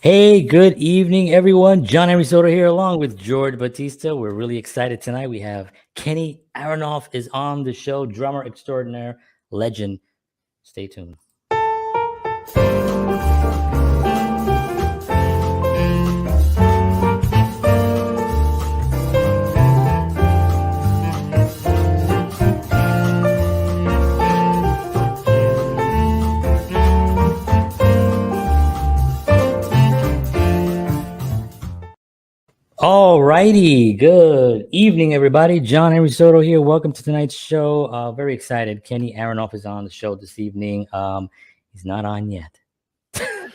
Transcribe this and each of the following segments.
Hey, good evening, everyone. John Henry Soto here, along with George Batista. We're really excited tonight. We have Kenny Aronoff is on the show, drummer extraordinaire, legend. Stay tuned. All righty. Good evening, everybody. John Henry Soto here. Welcome to tonight's show. Very excited. Kenny Aronoff is on the show this evening. He's not on yet. So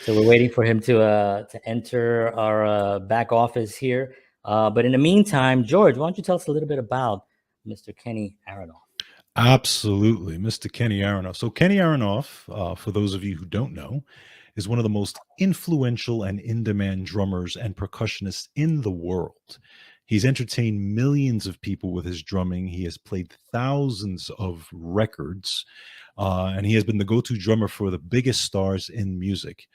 we're waiting for him to enter our back office here. But in the meantime, George, why don't you tell us a little bit about Mr. Kenny Aronoff? Absolutely, Mr. Kenny Aronoff. So Kenny Aronoff, for those of you who don't know, is one of the most influential and in-demand drummers and percussionists in the world. He's entertained millions of people with his drumming. He has played thousands of records, and he has been the go-to drummer for the biggest stars in music.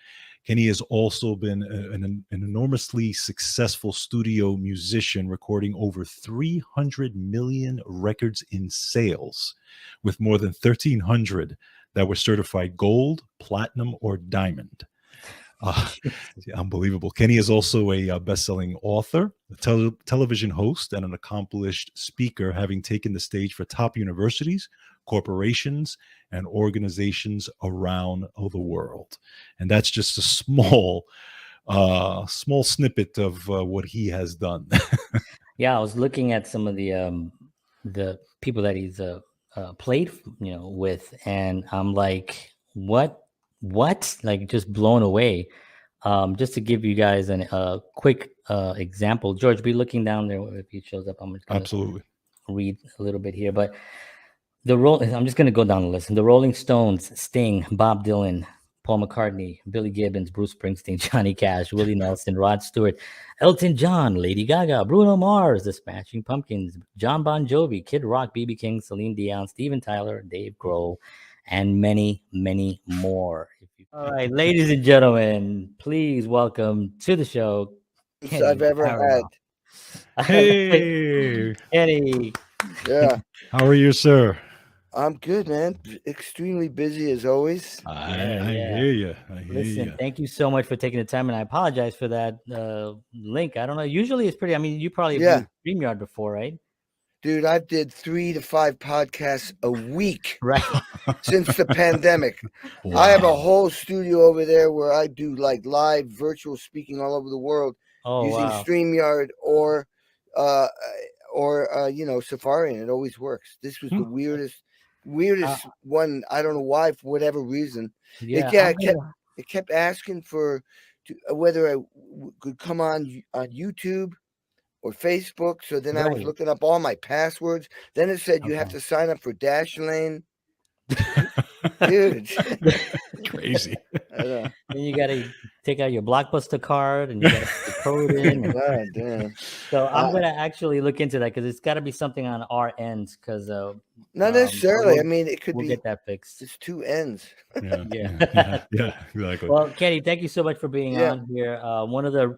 Kenny has also been an enormously successful studio musician, recording over 300 million records in sales, with more than 1,300 that were certified gold, platinum, or diamond. Unbelievable. Kenny is also a best-selling author, a television host, and an accomplished speaker, having taken the stage for top universities, corporations, and organizations around the world. And that's just a small snippet of what he has done. Yeah, I was looking at some of the people that he's played, with, and I'm like, what? Like, just blown away. Just to give you guys a quick example, George, be looking down there if he shows up. I'm just gonna Absolutely read a little bit here, but I'm just gonna go down the list. The Rolling Stones, Sting, Bob Dylan, Paul McCartney, Billy Gibbons, Bruce Springsteen, Johnny Cash, Willie Nelson, Rod Stewart, Elton John, Lady Gaga, Bruno Mars, The Smashing Pumpkins, John Bon Jovi, Kid Rock, B.B. King, Celine Dion, Steven Tyler, Dave Grohl, and many, many more. All right, ladies and gentlemen, please welcome to the show, Kenny I've ever Aronoff. Hey, Kenny. Yeah, how are you, sir? I'm good, man. Extremely busy as always. I Yeah. hear you. Listen, thank you so much for taking the time, and I apologize for that link. I don't know. Usually it's pretty. I mean, you probably have used StreamYard before, right? Dude, I did 3 to 5 podcasts a week Right. since the pandemic. Wow. I have a whole studio over there where I do like live virtual speaking all over the world using StreamYard or Safari, and it always works. This was the weirdest one. I don't know why, for whatever reason. It kept asking for whether I could come on YouTube or Facebook. So then I was looking up all my passwords. Then it said you have to sign up for Dashlane. Dude, crazy. Then you got to take out your Blockbuster card and you got to put the code in. God damn. So I'm going to actually look into that, because it's got to be something on our ends. Because not necessarily. I mean, it could we'll get that fixed. It's 2 ends. Yeah, exactly. Well, Kenny, thank you so much for being on here. One of the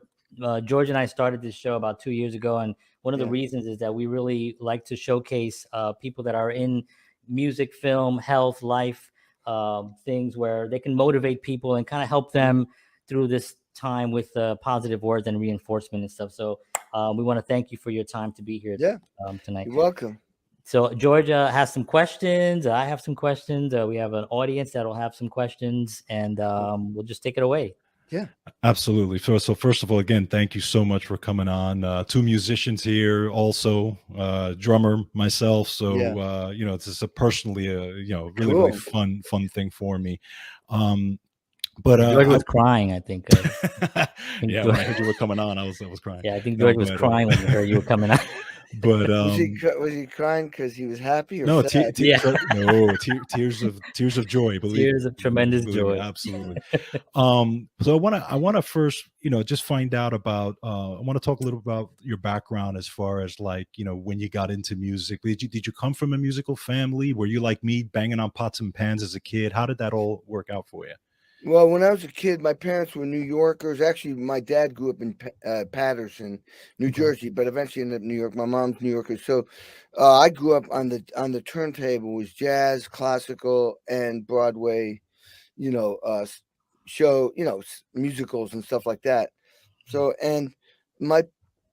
George and I started this show about 2 years ago, and one of the reasons is that we really like to showcase people that are in music, film, health, life, things where they can motivate people and kind of help them through this time with positive words and reinforcement and stuff. So we want to thank you for your time to be here tonight. You're welcome. So Georgia has some questions. I have some questions. We have an audience that will have some questions, and we'll just take it away. Yeah, absolutely. So first of all, again, thank you so much for coming on. 2 musicians here, also drummer myself. So it's just personally really fun thing for me. But George was crying, I think. When I heard you were coming on, I was crying. Yeah, I think George was crying when he heard you were coming on. But was he crying because he was happy or no? sad? Tears of joy. Tears of tremendous joy. Absolutely. So I want to first, just find out about. I want to talk a little about your background as far as when you got into music. Did you come from a musical family? Were you like me, banging on pots and pans as a kid? How did that all work out for you? Well, when I was a kid, my parents were New Yorkers. Actually, my dad grew up in Paterson, New Okay. Jersey, but eventually ended up in New York. My mom's New Yorker, so I grew up on the turntable was jazz, classical, and Broadway. You know, show musicals and stuff like that. So, and my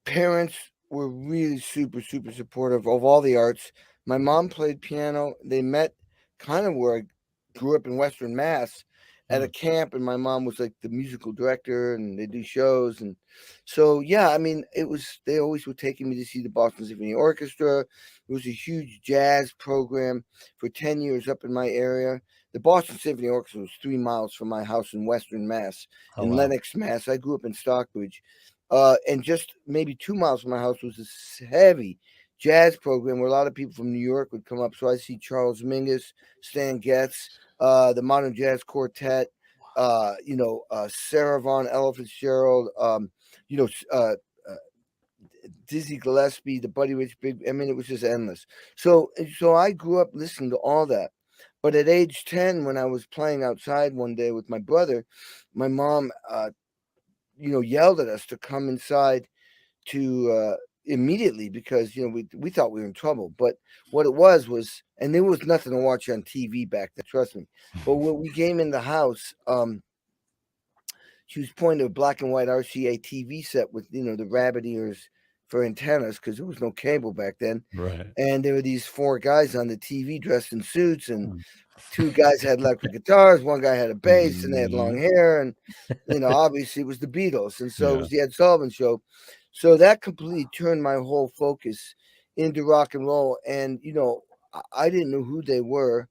parents were really super super supportive of all the arts. My mom played piano. They met kind of where I grew up in Western Mass at a camp, and my mom was like the musical director, and they do shows. And so yeah, I mean, it was they always were taking me to see the Boston Symphony Orchestra. It was a huge jazz program for 10 years up in my area. The Boston Symphony Orchestra was 3 miles from my house in Western Mass, Oh, in wow. Lenox, Mass. I grew up in Stockbridge. And just maybe 2 miles from my house was this heavy jazz program where a lot of people from New York would come up. So I see Charles Mingus, Stan Getz, the Modern Jazz Quartet, Sarah Vaughan, Ella Fitzgerald, Dizzy Gillespie, the Buddy Rich Big. I mean, it was just endless. So I grew up listening to all that. But at age 10, when I was playing outside one day with my brother, my mom, yelled at us to come inside to immediately because we thought we were in trouble. But what it was, and there was nothing to watch on TV back then, trust me. But when we came in the house, she was pointing to a black and white RCA TV set with the rabbit ears for antennas because there was no cable back then. Right. And there were these 4 guys on the TV dressed in suits, and 2 guys had electric guitars, 1 guy had a bass, and they had long hair, and obviously it was the Beatles, and so it was the Ed Sullivan Show. So that completely turned my whole focus into rock and roll. And I didn't know who they were,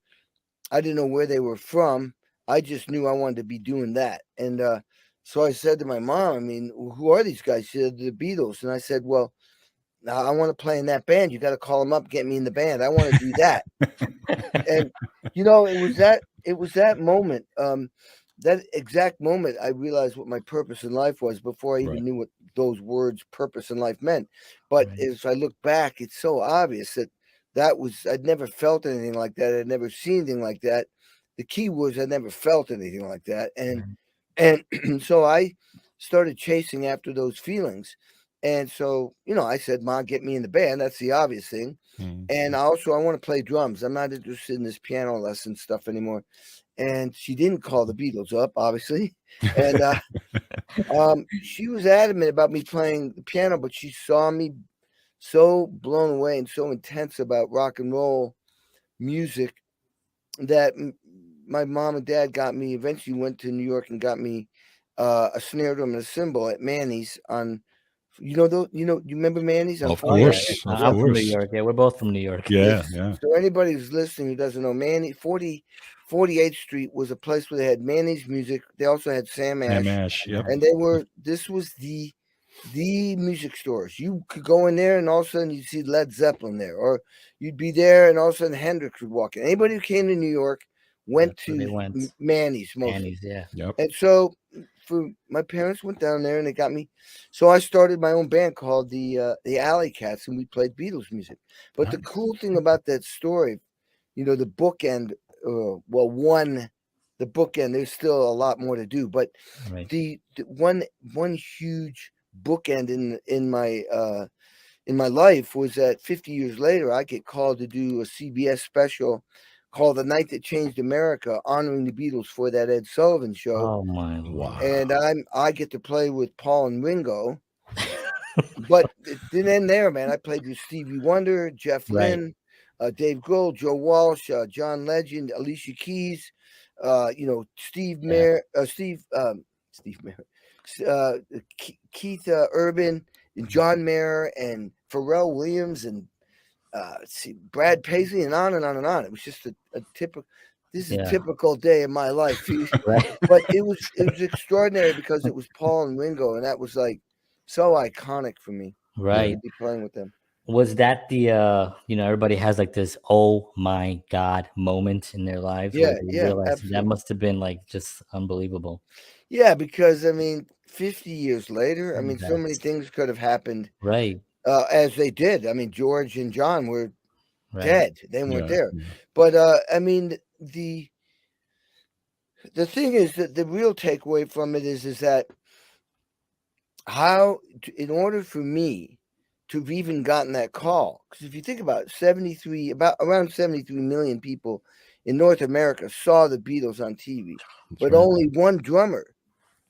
I didn't know where they were from. I just knew I wanted to be doing that. And so I said to my mom, I mean, who are these guys? She said, the Beatles. And I said, well, I want to play in that band. You got to call them up, get me in the band. I want to do that. And it was that moment, that exact moment I realized what my purpose in life was before I even knew what those words purpose in life meant. But as I look back, it's so obvious that was, I'd never felt anything like that. I'd never seen anything like that. The key was I never felt anything like that. And so I started chasing after those feelings. And so, I said, Mom, get me in the band. That's the obvious thing. And I want to play drums. I'm not interested in this piano lesson stuff anymore. And she didn't call the Beatles up, obviously. And she was adamant about me playing the piano, but she saw me so blown away and so intense about rock and roll music that my mom and dad eventually went to New York and got me a snare drum and a cymbal at Manny's on. You remember Manny's? Of course. I'm from New York. Yeah, we're both from New York. Yeah. So anybody who's listening who doesn't know, 48th Street was a place where they had Manny's music. They also had Sam Ash. Yep. And this was the music stores. You could go in there and all of a sudden you'd see Led Zeppelin there, or you'd be there and all of a sudden Hendrix would walk in. Anybody who came to New York went to Manny's mostly. Manny's, yeah. Yep. And so my parents went down there and they got me. So I started my own band called the Alley Cats, and we played Beatles music. But the cool thing about that story, the bookend, the bookend, there's still a lot more to do, but the one huge bookend in my life was that 50 years later, I get called to do a CBS special called The Night That Changed America, honoring the Beatles for that Ed Sullivan Show. Oh my wow! And I get to play with Paul and Ringo, but it didn't end there, man. I played with Stevie Wonder, Jeff Lynne, Dave Grohl, Joe Walsh, John Legend, Alicia Keys, Steve Mayer, Keith Urban, and John Mayer, and Pharrell Williams, and Brad Paisley, and on and on and on. It was just a typical. This is a typical day in my life, but it was extraordinary because it was Paul and Ringo, and that was like so iconic for me. Right, to be playing with them. Was that the everybody has like this oh my god moment in their lives? Yeah, absolutely. That must have been like just unbelievable. Yeah, because I mean, 50 years later, I mean, so many things could have happened. Right. As they did. I mean, George and John were dead. They weren't there. But I mean, The thing is that the real takeaway from it is that how, in order for me to have even gotten that call, because if you think about it, around 73 million people in North America saw the Beatles on TV, but only one drummer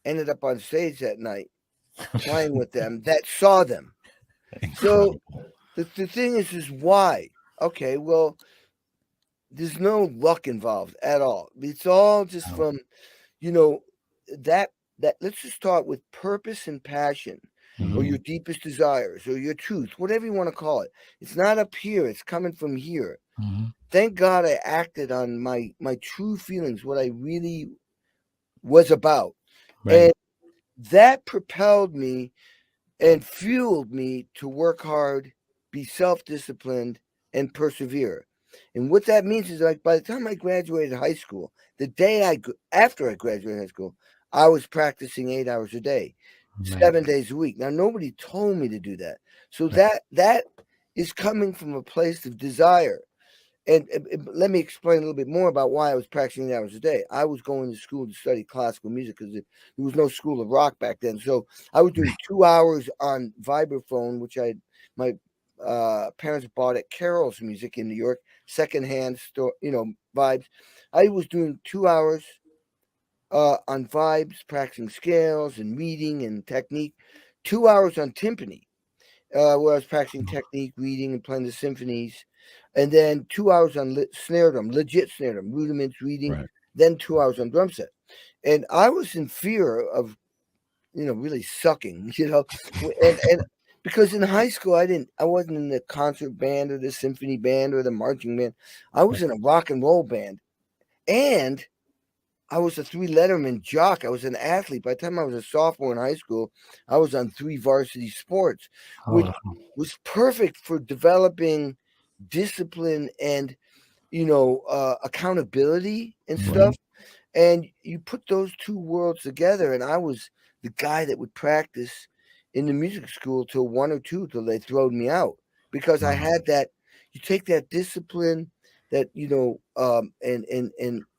ended up on stage that night playing with them that saw them. Incredible. So the thing is why? Okay, well, there's no luck involved at all. It's all just from, that let's just start with purpose and passion, or your deepest desires, or your truth, whatever you want to call it. It's not up here, it's coming from here. Thank God I acted on my true feelings, what I really was about. And that propelled me and fueled me to work hard, be self-disciplined, and persevere. And what that means is, like, by the time I graduated high school, the day after I graduated high school, I was practicing 8 hours a day, 7 days a week. Now, nobody told me to do that. So that is coming from a place of desire. And let me explain a little bit more about why I was practicing 8 hours a day. I was going to school to study classical music because there was no school of rock back then. So I was doing 2 hours on vibraphone, which my parents bought at Carol's Music in New York, secondhand store, vibes. I was doing 2 hours on vibes, practicing scales and reading and technique, 2 hours on timpani, where I was practicing technique, reading, and playing the symphonies. And then 2 hours on snare drum, legit snare drum, rudiments, reading, then 2 hours on drum set. And I was in fear of, really sucking, and because in high school, I wasn't in the concert band or the symphony band or the marching band. I was in a rock and roll band, and I was a 3 letterman jock. I was an athlete. By the time I was a sophomore in high school, I was on 3 varsity sports, which was perfect for developing discipline and accountability and stuff. And you put those 2 worlds together, and I was the guy that would practice in the music school till 1 or 2 till they throwed me out, because I had that. You take that discipline, that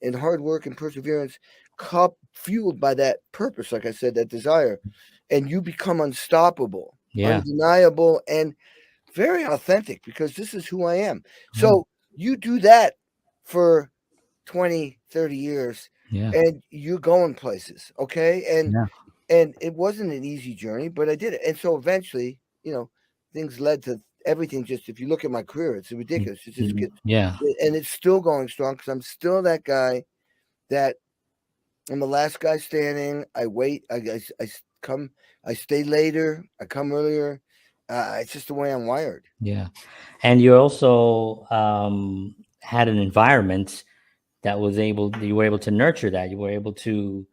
and hard work and perseverance, fueled by that purpose, like I said, that desire, and you become unstoppable, undeniable, and very authentic, because this is who I am. So you do that for 20, 30 years, and you're going places, okay? And it wasn't an easy journey, but I did it. And so eventually, things led to everything. Just if you look at my career, it's ridiculous. It just gets, and it's still going strong, because I'm still that guy that I'm the last guy standing. I wait. I come. I stay later. I come earlier. It's just the way I'm wired. Yeah. And you also had an environment that you were able to nurture that. You were able to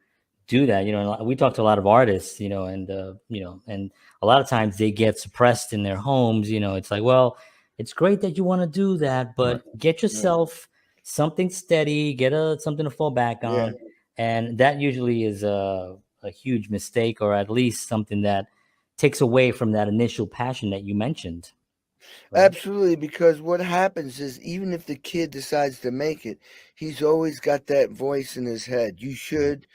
do that. We talked to a lot of artists, and and a lot of times they get suppressed in their homes. It's like, well, it's great that you want to do that, but get yourself something steady, get something to fall back on. And that usually is a huge mistake, or at least something that takes away from that initial passion that you mentioned. Absolutely, because what happens is, even if the kid decides to make it, he's always got that voice in his head. You should.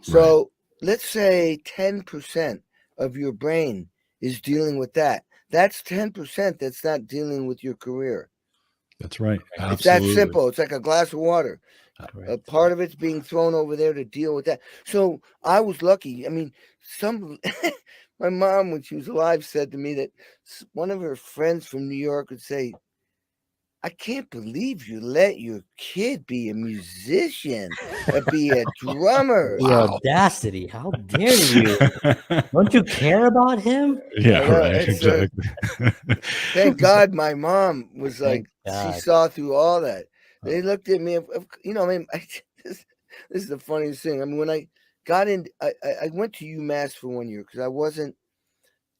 So let's say 10% of your brain is dealing with that. That's 10% that's not dealing with your career. That's right. It's that simple. It's like a glass of water. A part of it's being thrown over there to deal with that. So I was lucky. I mean, my mom, when she was alive, said to me that one of her friends from New York would say, "I can't believe you let your kid be a musician, be a drummer." The audacity! How dare you? Don't you care about him? Exactly. Thank God my mom was like, she saw through all that. They looked at me, this is the funniest thing. I mean, when I got in, I went to UMass for 1 year, because I wasn't,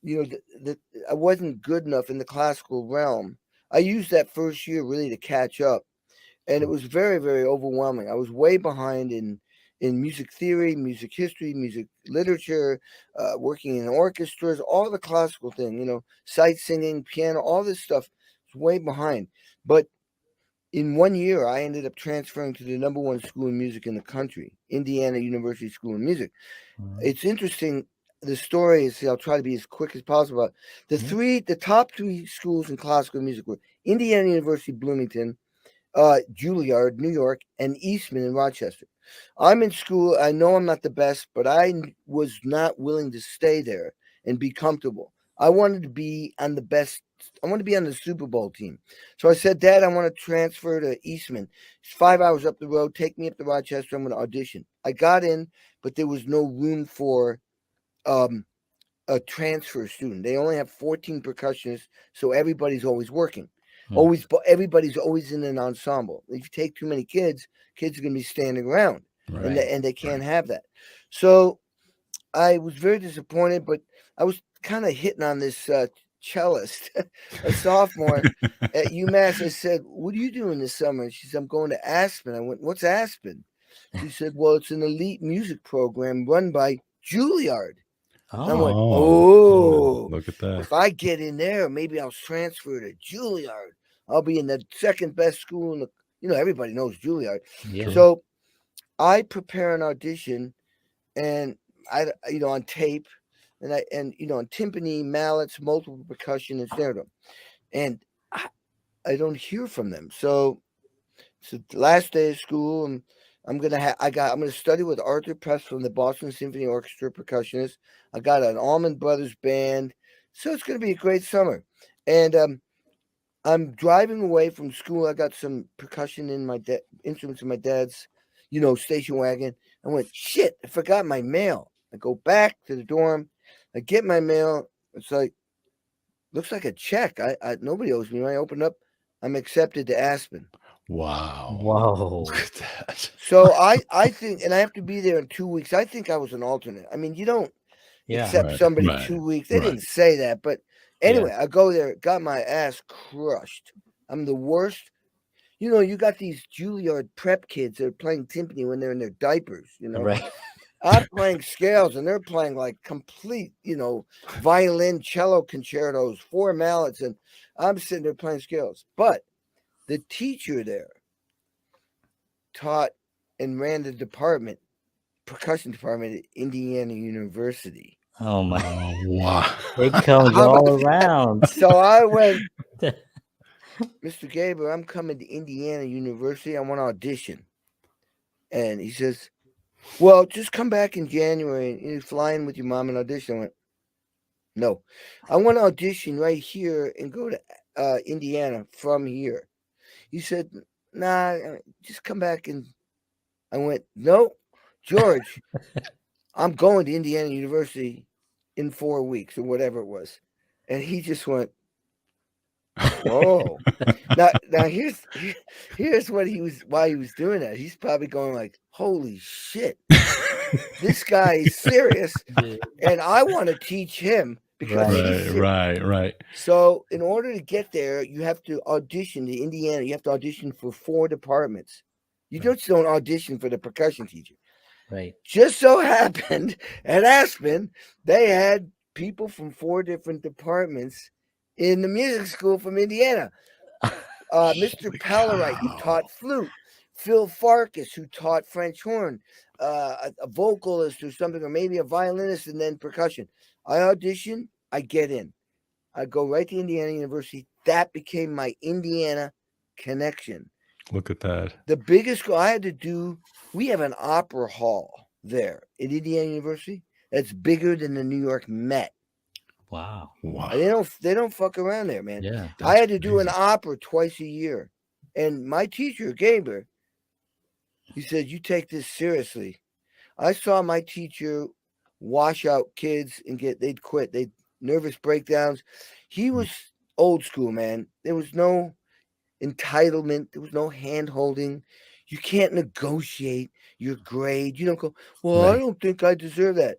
I wasn't good enough in the classical realm. I used that first year really to catch up, and it was very, very overwhelming. I was way behind in music theory, music history, music literature, working in orchestras, all the classical thing, sight singing, piano, all this stuff. It's way behind. But in 1 year, I ended up transferring to the #1 school in music in the country, Indiana University School of Music. It's interesting. The story is, I'll try to be as quick as possible. The top 3 schools in classical music were Indiana University, Bloomington, Juilliard, New York, and Eastman in Rochester. I'm in school. I know I'm not the best, but I was not willing to stay there and be comfortable. I wanted to be on the best. I want to be on the Super Bowl team. So I said, Dad, I want to transfer to Eastman. It's 5 hours up the road. Take me up to Rochester. I'm going to audition. I got in, but there was no room for a transfer student. They only have 14 percussionists, so everybody's always working. Everybody's always in an ensemble. If you take too many kids are going to be standing around, and they can't have that. So I was very disappointed, but I was kind of hitting on this cellist, a sophomore at UMass. I said, "What are you doing this summer?" And she said, "I'm going to Aspen." I went, "What's Aspen?" She said, "Well, it's an elite music program run by Juilliard." And I went, "Oh, look at that. If I get in there, maybe I'll transfer to Juilliard. I'll be in the second best school in the, everybody knows Juilliard." Yeah. So I prepare an audition, and I, on tape, and on timpani, mallets, multiple percussion, and snare drum, and I don't hear from them. So it's the last day of school, and I'm gonna study with Arthur Press from the Boston Symphony Orchestra, percussionist. I got an Allman Brothers band, so it's gonna be a great summer. And I'm driving away from school. I got some percussion in my instruments in my dad's, station wagon. I went, shit, I forgot my mail. I go back to the dorm. I get my mail. It's like, looks like a check. I nobody owes me. When I open up, I'm accepted to Aspen. Wow. Whoa. Look at that. So I think, and I have to be there in 2 weeks. I think I was an alternate. I mean, you don't accept somebody 2 weeks. They didn't say that, but anyway, I go there, got my ass crushed. I'm the worst. You got these Juilliard prep kids that are playing timpani when they're in their diapers, Right. I'm playing scales and they're playing like complete, violin, cello concertos, 4 mallets, and I'm sitting there playing scales. But the teacher there taught and ran the percussion department at Indiana University. Oh my! Wow! It comes all around. So I went, Mr. Gaber, I'm coming to Indiana University. I want to audition. And he says, well, just come back in January and you fly in with your mom and audition. I went, no, I want to audition right here and go to Indiana from here. He said, nah, just come back. And I went, no, George, I'm going to Indiana University in 4 weeks or whatever it was. And he just went, whoa. now here's what why he was doing that. He's probably going like, holy shit, this guy is serious. And I want to teach him because right. So in order to get there, you have to audition to Indiana. You have to audition for 4 departments. You just don't audition for the percussion teacher. Right. Just so happened at Aspen, they had people from 4 different departments in the music school from Indiana. Mr. Pallerite, who taught flute, Phil Farkas, who taught French horn, a vocalist or something, or maybe a violinist, and then percussion. I audition, I get in. I go right to Indiana University. That became my Indiana connection. Look at that. The biggest school I had to do, we have an opera hall there at Indiana University that's bigger than the New York Met. Wow. They don't fuck around there, man. Yeah. I had to do an opera twice a year. And my teacher, Gaber, he said, you take this seriously. I saw my teacher wash out kids and they'd quit. They'd nervous breakdowns. He was old school, man. There was no entitlement. There was no hand holding. You can't negotiate your grade. You don't go, well, I don't think I deserve that.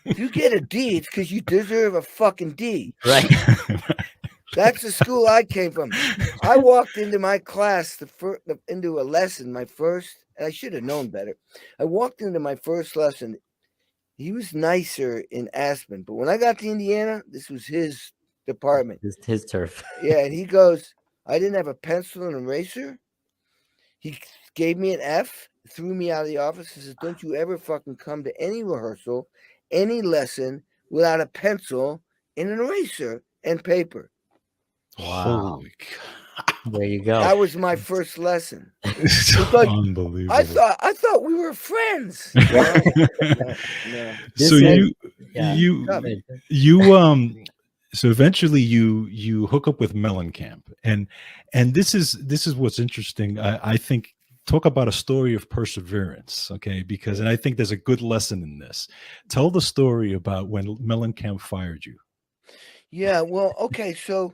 If you get a D, it's because you deserve a fucking D. Right. That's the school I came from. I walked into my class, into a lesson, my first, and I should have known better. I walked into my first lesson. He was nicer in Aspen, but when I got to Indiana, this was his department. His turf. Yeah, and he goes, I didn't have a pencil and eraser. He gave me an F, threw me out of the office, and says, don't you ever fucking come to any rehearsal, any lesson without a pencil and an eraser and paper. Wow. Holy There you go. That was my first lesson. It's like, unbelievable. I thought we were friends. No. So so eventually you hook up with Mellencamp, and this is what's interesting. I think, talk about a story of perseverance, okay? Because, and I think there's a good lesson in this. Tell the story about when Mellencamp fired you. Yeah, well, okay, so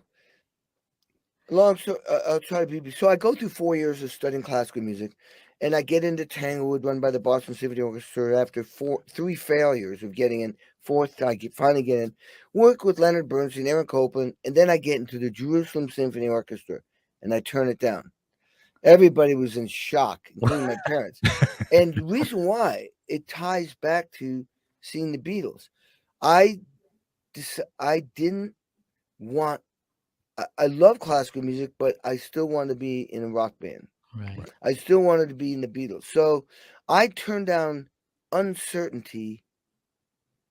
long story. I'll try to be. So I go through 4 years of studying classical music, and I get into Tanglewood, run by the Boston Symphony Orchestra. After 3 failures of getting in, fourth I finally get in. Work with Leonard Bernstein, Aaron Copland, and then I get into the Jerusalem Symphony Orchestra, and I turn it down. Everybody was in shock, including my parents. And the reason why, it ties back to seeing the Beatles. I didn't want. I love classical music, but I still want to be in a rock band. Right. I still wanted to be in the Beatles. So I turned down uncertainty.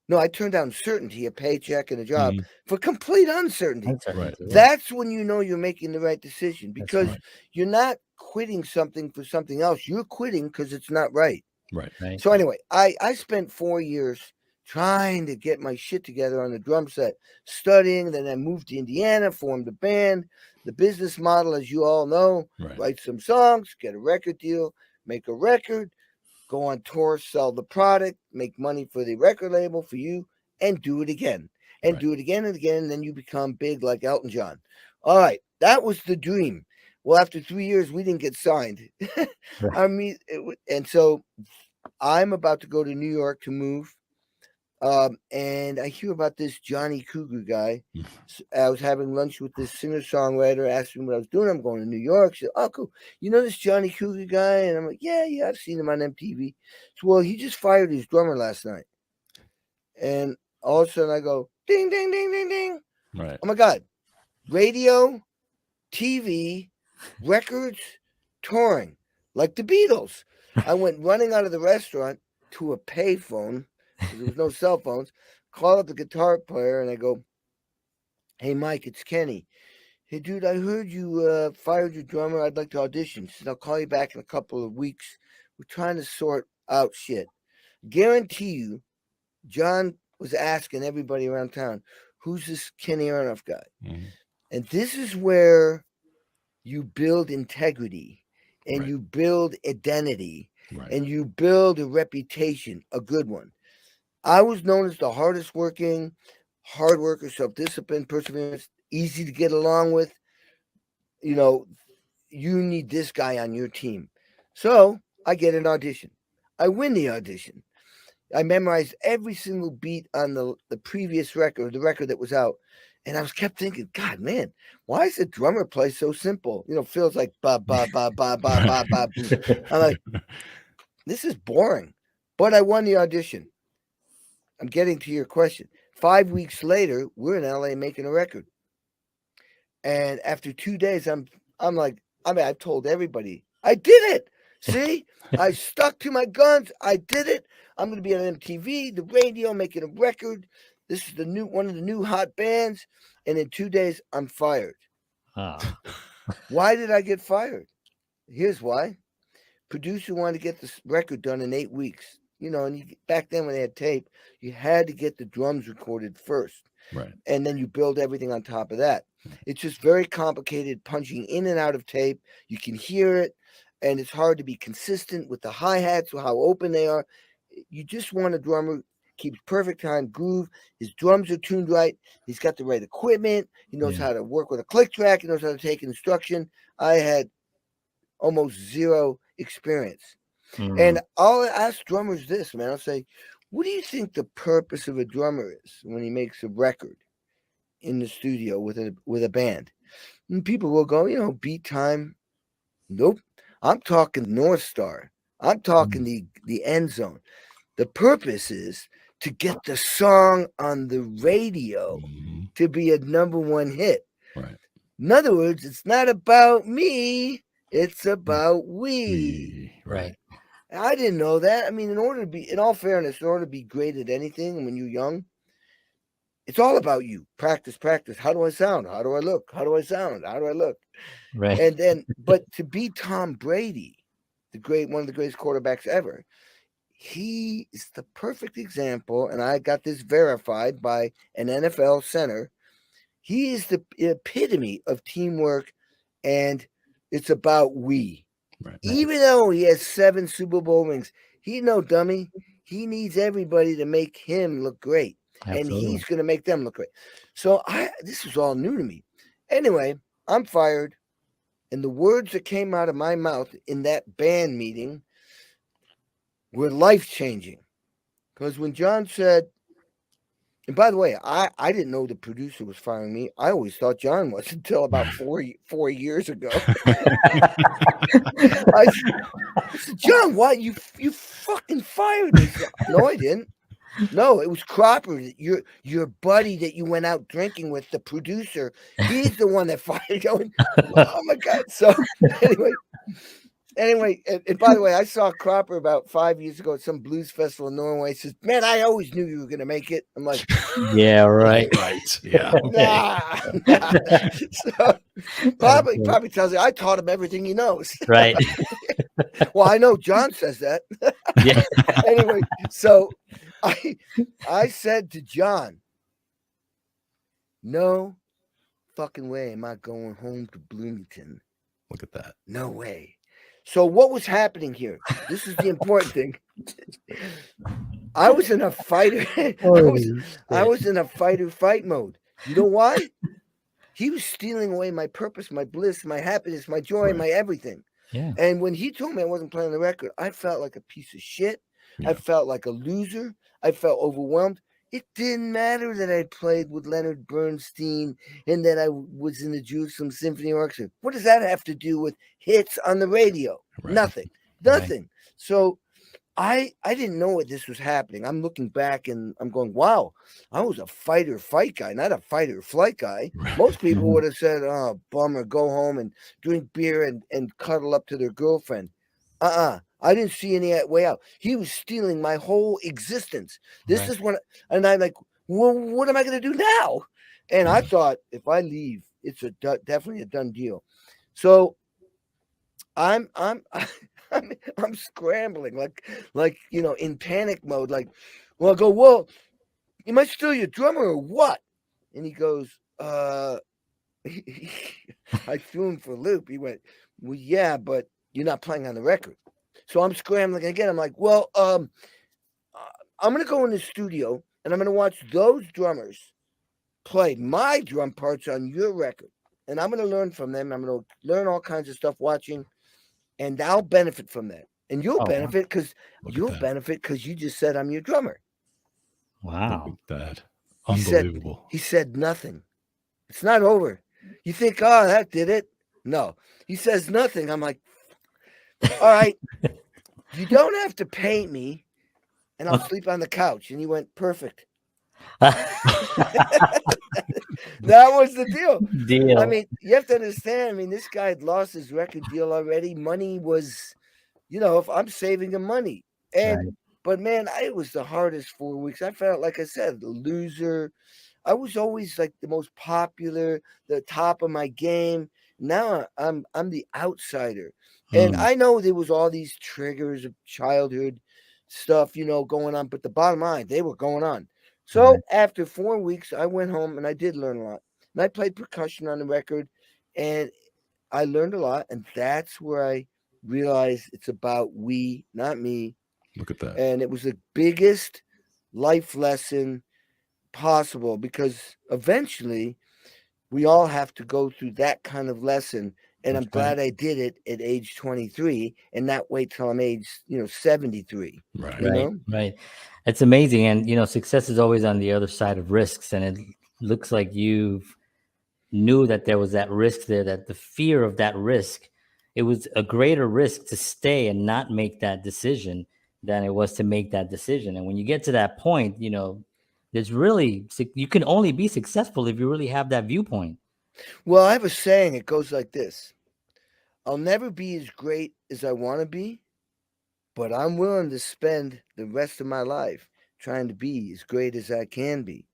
No, I turned down certainty, a paycheck and a job, for complete uncertainty. Right. That's when you know you're making the right decision, because you're not quitting something for something else. You're quitting because it's not right. Right. So anyway, I spent 4 years trying to get my shit together on the drum set, studying. Then I moved to Indiana, formed a band. The business model, as you all know, write some songs, get a record deal, make a record, go on tour, sell the product, make money for the record label, for you, and do it again. And do it again and again, and then you become big like Elton John. All right, that was the dream. Well, after 3 years, we didn't get signed. I mean, and so I'm about to go to New York to move. And I hear about this Johnny Cougar guy. I was having lunch with this singer-songwriter, asked me what I was doing. I'm going to New York. She said, oh, cool. You know this Johnny Cougar guy? And I'm like, yeah, I've seen him on MTV. So, well, he just fired his drummer last night. And all of a sudden I go, ding, ding, ding, ding, ding. Right. Oh, my God. Radio, TV, records, touring, like the Beatles. I went running out of the restaurant to a payphone. There was no cell phones. Call up the guitar player and I go, hey, Mike, it's Kenny. Hey, dude, I heard you fired your drummer. I'd like to audition. He said, I'll call you back in a couple of weeks. We're trying to sort out shit. Guarantee you, John was asking everybody around town, who's this Kenny Aronoff guy? And this is where you build integrity and you build identity and you build a reputation, a good one. I was known as the hardest working, hard worker, self-discipline, perseverance, easy to get along with. You know, you need this guy on your team. So I get an audition. I win the audition. I memorized every single beat on the previous record, the record that was out. And I was kept thinking, God, man, why is the drummer play so simple? You know, feels like ba, ba, ba, ba, ba, ba, ba, boom. I'm like, this is boring. But I won the audition. I'm getting to your question. 5 weeks later, we're in LA making a record. And after 2 days, I'm like, I've told everybody, I did it. See, I stuck to my guns. I did it. I'm going to be on MTV, the radio, making a record. This is one of the new hot bands. And in 2 days, I'm fired. Why did I get fired? Here's why. Producer wanted to get this record done in 8 weeks. You know, and back then when they had tape, you had to get the drums recorded first. And then you build everything on top of that. It's just very complicated, punching in and out of tape. You can hear it, and it's hard to be consistent with the hi-hats or how open they are. You just want a drummer keeps perfect time, groove. His drums are tuned right. He's got the right equipment. He knows how to work with a click track. He knows how to take instruction. I had almost zero experience. And I'll ask drummers this, man. I'll say, what do you think the purpose of a drummer is when he makes a record in the studio with a band? And people will go, you know, beat time. Nope. I'm talking North Star. I'm talking the end zone. The purpose is to get the song on the radio to be a #1 hit. In other words, it's not about me, it's about we. Right. I didn't know that. I mean, in all fairness, in order to be great at anything when you're young, it's all about you. Practice, practice. How do I sound? How do I look? How do I sound? How do I look? Right. And then, but to be Tom Brady, one of the greatest quarterbacks ever, he is the perfect example. And I got this verified by an NFL center. He is the epitome of teamwork, and it's about we. Right. Even though he has 7 Super Bowl rings, he's no dummy. He needs everybody to make him look great. Absolutely. And he's going to make them look great. So this was all new to me. Anyway, I'm fired. And the words that came out of my mouth in that band meeting were life-changing. Because when John said, and by the way, I didn't know the producer was firing me. I always thought John was until about 4 years ago. I said, John, what? You fucking fired me. No, I didn't. No, it was Cropper, your buddy that you went out drinking with, the producer. He's the one that fired you. Oh my God. So anyway, and by the way, I saw Cropper about 5 years ago at some blues festival in Norway. He says, man, I always knew you were going to make it. I'm like, yeah, right. Right. Yeah. Nah. So probably tells you I taught him everything he knows. Right. Well, I know John says that. Yeah. Anyway, so I said to John, no fucking way am I going home to Bloomington. Look at that. No way. So what was happening here? This is the important thing. I was in a fighter. I was in a fight mode. You know why? He was stealing away my purpose, my bliss, my happiness, my joy, my everything. Yeah. And when he told me I wasn't playing the record, I felt like a piece of shit. Yeah. I felt like a loser. I felt overwhelmed. It didn't matter that I played with Leonard Bernstein and that I was in the Boston Symphony Orchestra. What does that have to do with hits on the radio? Right. Nothing. Right. So I didn't know what this was happening. I'm looking back and I'm going, wow, I was a fight guy, not a fight or flight guy. Right. Most people would have said, oh, bummer, go home and drink beer and cuddle up to their girlfriend. I didn't see any way out. He was stealing my whole existence. This is what, and I'm like, well, what am I going to do now? And I thought, if I leave, it's definitely a done deal. So I'm scrambling, like in panic mode. Like, well, I go, well, am I still your drummer or what? And he goes, I threw him for a loop. He went, well, yeah, but you're not playing on the record. So I'm scrambling again. I'm like, well, I'm going to go in the studio and I'm going to watch those drummers play my drum parts on your record. And I'm going to learn from them. I'm going to learn all kinds of stuff watching, and I'll benefit from that. And you'll benefit because you just said I'm your drummer. Wow. Look at that. Unbelievable. He said nothing. It's not over. You think, oh, that did it? No. He says nothing. I'm like, all right, you don't have to pay me, and I'll sleep on the couch. And he went, perfect. That was the deal. I mean, you have to understand. I mean, this guy had lost his record deal already. Money was, if I'm saving him money. But man, it was the hardest 4 weeks. I felt, like I said, the loser. I was always like the most popular, the top of my game. Now I'm the outsider. And I know there was all these triggers of childhood stuff, going on. But the bottom line, they were going on. So after 4 weeks, I went home and I did learn a lot. And I played percussion on the record. And I learned a lot. And that's where I realized it's about we, not me. Look at that. And it was the biggest life lesson possible, because eventually we all have to go through that kind of lesson. And I'm glad I did it at age 23 and not wait till I'm age, 73. Right. It's amazing. And, success is always on the other side of risks. And it looks like you knew that there was that risk there, that the fear of that risk, it was a greater risk to stay and not make that decision than it was to make that decision. And when you get to that point, there's really, you can only be successful if you really have that viewpoint. Well, I have a saying. It goes like this: I'll never be as great as I want to be, but I'm willing to spend the rest of my life trying to be as great as I can be.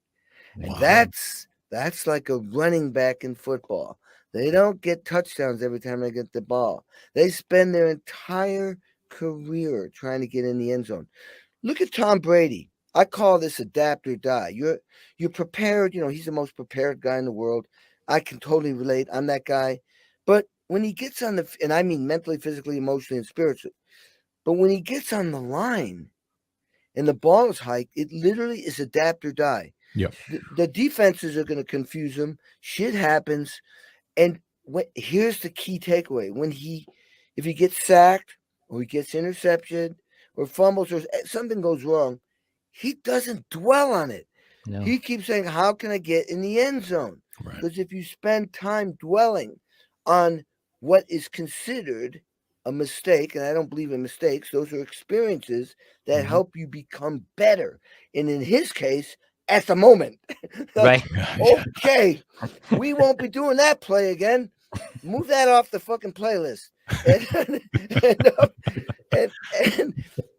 And that's like a running back in football. They don't get touchdowns every time they get the ball. They spend their entire career trying to get in the end zone. Look at Tom Brady. I call this adapt or die. You're prepared. He's the most prepared guy in the world. I can totally relate. I'm that guy. But when he gets on and I mean mentally, physically, emotionally, and spiritually, but when he gets on the line and the ball is hiked, it literally is adapt or die. Yep. The defenses are going to confuse him. Shit happens. And here's the key takeaway. If he gets sacked or he gets intercepted or fumbles or something goes wrong, he doesn't dwell on it. No. He keeps saying, how can I get in the end zone? Because if you spend time dwelling on what is considered a mistake, and I don't believe in mistakes, those are experiences that help you become better. And in his case, at the moment. Right. Okay, we won't be doing that play again. Move that off the fucking playlist.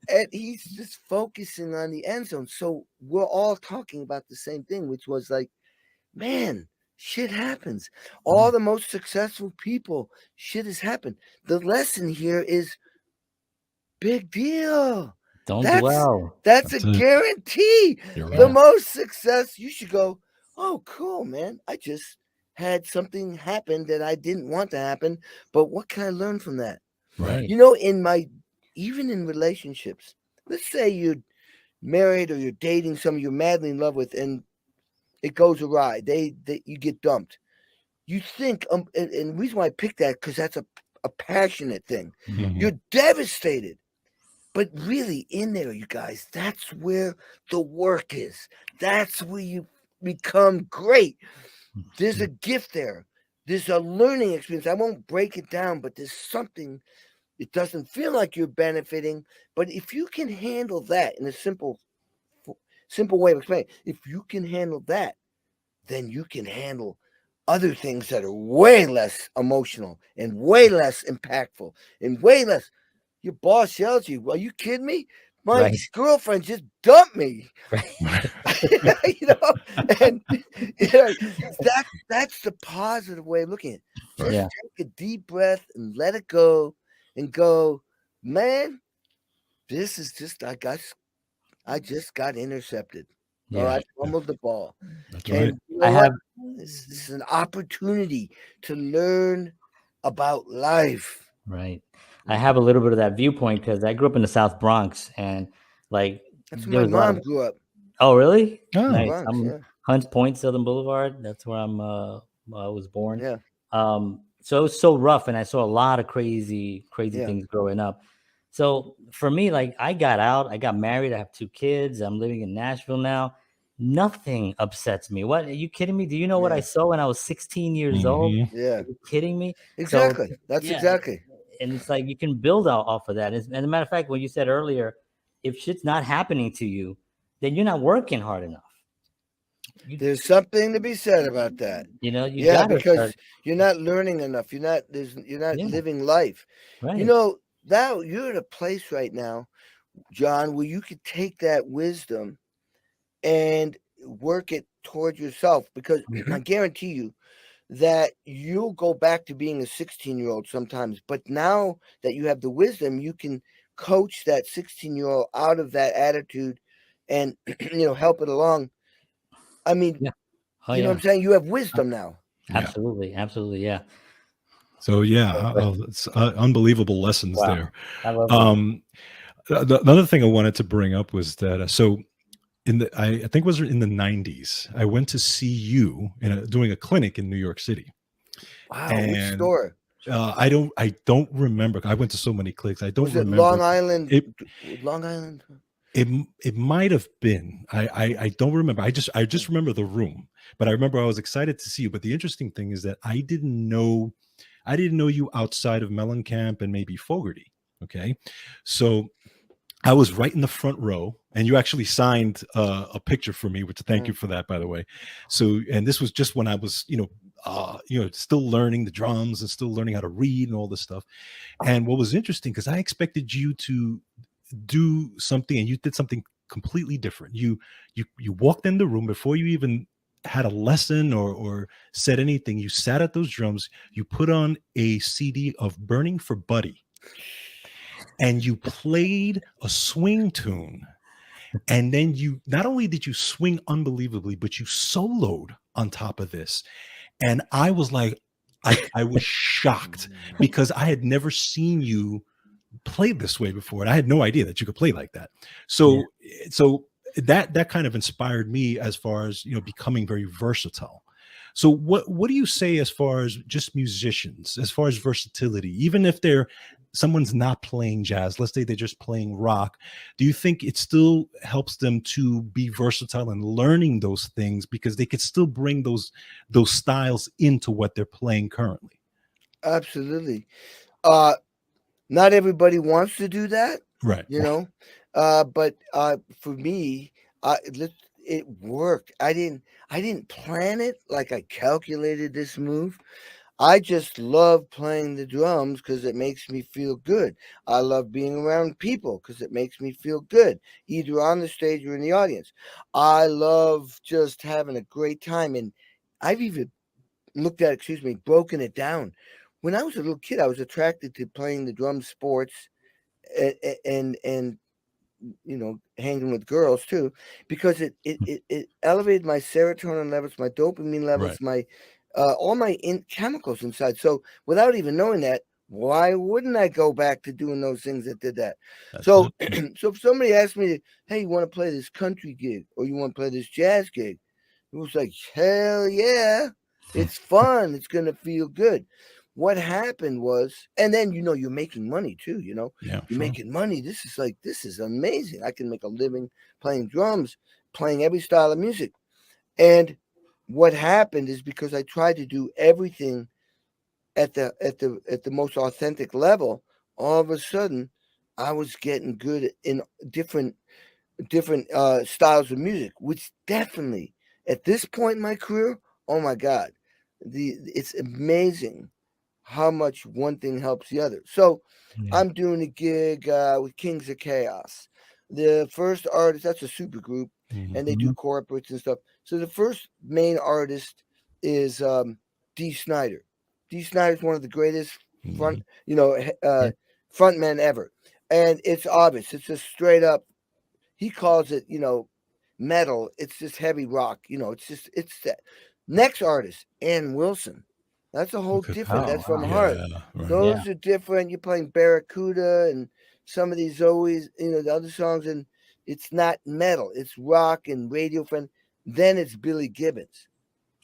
And he's just focusing on the end zone. So we're all talking about the same thing, which was like, man, shit happens. All the most successful people, shit has happened. The lesson here is big deal. Don't dwell. That's a guarantee. The most success, you should go, oh, cool, man. I just had something happen that I didn't want to happen, but what can I learn from that? Right. Even in relationships, let's say you're married or you're dating someone you're madly in love with and it goes awry. You get dumped. You think, and the reason why I picked that, because that's a passionate thing. Mm-hmm. You're devastated. But really, in there, you guys, that's where the work is. That's where you become great. There's a gift there. There's a learning experience. I won't break it down, but there's something. It doesn't feel like you're benefiting. But if you can handle that in a simple way of explaining, if you can handle that, then you can handle other things that are way less emotional and way less impactful and way less. Your boss yells at you. Are you kidding me? My girlfriend just dumped me. Right. And that's the positive way of looking at it. Just take a deep breath and let it go and go, man, this is just I just got intercepted. Yeah. I fumbled the ball. That's right. This is an opportunity to learn about life. Right. I have a little bit of that viewpoint because I grew up in the South Bronx and that's where my mom grew up. Oh, really? Oh, nice. Bronx, I'm Hunts Point, Southern Boulevard. That's where I was born. Yeah. So it was so rough, and I saw a lot of crazy things growing up. So for me, I got out, I got married, I have 2 kids, I'm living in Nashville now. Nothing upsets me. What, are you kidding me? Do you know what I saw when I was 16 years old? Yeah. Are you kidding me? Exactly. So, that's exactly. And it's like you can build off of that. And as a matter of fact, what you said earlier, if shit's not happening to you, then you're not working hard enough. There's something to be said about that. Because you're not learning enough. You're not living life. Right. Now you're at a place right now, John, where you could take that wisdom and work it toward yourself, because I guarantee you that you'll go back to being a 16-year-old sometimes. But now that you have the wisdom, you can coach that 16-year-old out of that attitude and help it along. I mean, you know what I'm saying? You have wisdom now. Absolutely. Yeah. So it's unbelievable lessons there. I love that. Another thing I wanted to bring up was that I think it was in the 90s, I went to see you doing a clinic in New York City. Wow, which store? I don't remember. I went to so many clinics. I don't remember. Long Island? Long Island? It might have been. I don't remember. I just remember the room. But I remember I was excited to see you. But the interesting thing is that I didn't know you outside of Mellencamp and maybe Fogarty. Okay. So I was right in the front row, and you actually signed a picture for me, which thank you for that, by the way. So, and this was just when I was, still learning the drums and still learning how to read and all this stuff. And what was interesting, because I expected you to do something, and you did something completely different. You walked in the room before you even had a lesson or said anything. You sat at those drums. You put on a CD of Burning for Buddy, and you played a swing tune. And then you not only did you swing unbelievably, but you soloed on top of this. And I was like, I was shocked, because I had never seen you play this way before, and I had no idea that you could play like that. So that kind of inspired me as far as, becoming very versatile. So what do you say as far as just musicians, as far as versatility, even if someone's not playing jazz, let's say they're just playing rock, do you think it still helps them to be versatile and learning those things, because they could still bring those styles into what they're playing currently? Absolutely. Not everybody wants to do that, right? But for me, it worked. I didn't plan it like I calculated this move. I just love playing the drums because it makes me feel good. I love being around people because it makes me feel good, either on the stage or in the audience. I love just having a great time. And I've even broken it down. When I was a little kid, I was attracted to playing the drum sports and hanging with girls too, because it elevated my serotonin levels, my dopamine levels, my all my chemicals inside. So without even knowing that, why wouldn't I go back to doing those things that did that? So if somebody asked me, hey, you want to play this country gig or you want to play this jazz gig? It was like, hell yeah, it's fun. It's going to feel good. What happened was, and then, you're making money too, you're making money. This is amazing. I can make a living playing drums, playing every style of music. And what happened is, because I tried to do everything at the most authentic level, all of a sudden I was getting good in different styles of music, which definitely at this point in my career, oh my God, it's amazing how much one thing helps the other. So I'm doing a gig with Kings of Chaos. The first artist, that's a super group, and they do corporates and stuff. So the first main artist is Dee Snider. Dee Snider is one of the greatest frontmen ever. And it's obvious. It's just straight up, he calls it, metal. It's just heavy rock. It's that. Next artist, Ann Wilson. That's a whole different. That's from Heart. Those are different. You're playing Barracuda and some of these always, the other songs, and it's not metal. It's rock and radio friend. Then it's Billy Gibbons.